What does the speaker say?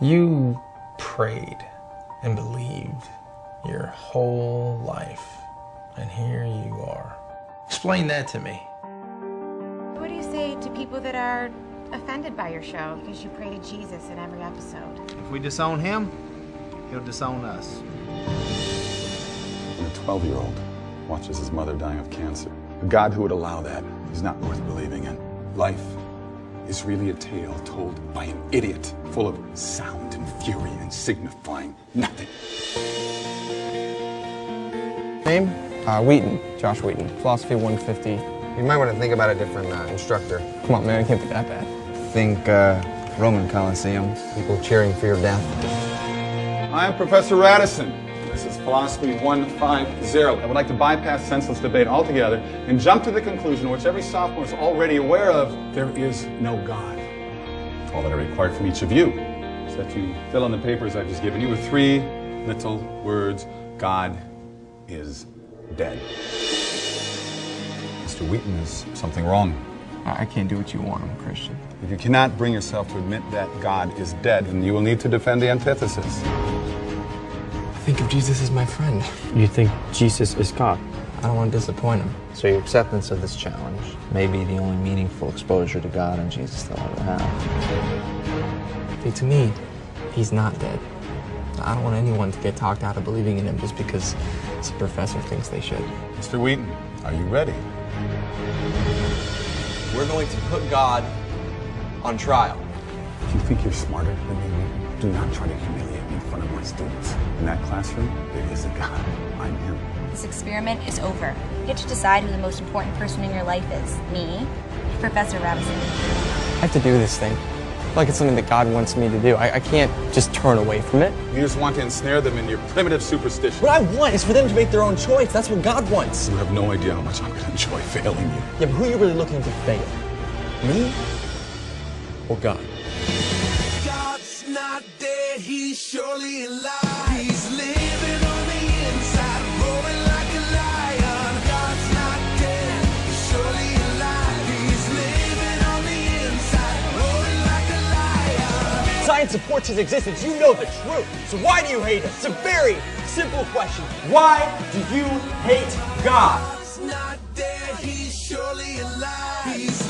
You prayed and believed your whole life, and here you are. Explain that to me. What do you say to people that are offended by your show because you pray to Jesus in every episode? If we disown him, he'll disown us. And a 12-year-old watches his mother dying of cancer. A God who would allow that is not worth believing in. Life is really a tale told by an idiot, full of sound and fury and signifying nothing. Name? Wheaton, Josh Wheaton, Philosophy 150. You might want to think about a different instructor. Come on, man, it can't be that bad. Think Roman Coliseum, people cheering for your death. I am Professor Radisson. This is Philosophy 150. I would like to bypass senseless debate altogether and jump to the conclusion, which every sophomore is already aware of: there is no God. All that I require from each of you is that you fill in the papers I've just given you with 3 little words: God is dead. Mr. Wheaton, is something wrong? I can't do what you want, I'm a Christian. If you cannot bring yourself to admit that God is dead, then you will need to defend the antithesis. Think of Jesus as my friend. You think Jesus is God? I don't want to disappoint him. So your acceptance of this challenge may be the only meaningful exposure to God and Jesus they'll ever have. See, to me, he's not dead. I don't want anyone to get talked out of believing in him just because some professor thinks they should. Mr. Wheaton, are you ready? We're going to put God on trial. If you think you're smarter than me, Wheaton, do not try to humiliate me in front of my students. In that classroom, there is a God. I'm him. This experiment is over. You get to decide who the most important person in your life is. Me, Professor Radisson. I have to do this thing. Like it's something that God wants me to do. I can't just turn away from it. You just want to ensnare them in your primitive superstition. What I want is for them to make their own choice. That's what God wants. You have no idea how much I'm going to enjoy failing you. Yeah, but who are you really looking to fail? Me or God? God's not dead, he's surely alive. He's living on the inside, roaring like a lion. God's not dead, he's surely alive. He's living on the inside, roaring like a lion. Science supports his existence. You know the truth. So why do you hate him? It's a very simple question. Why do you hate God? God's not dead, he's surely alive. He's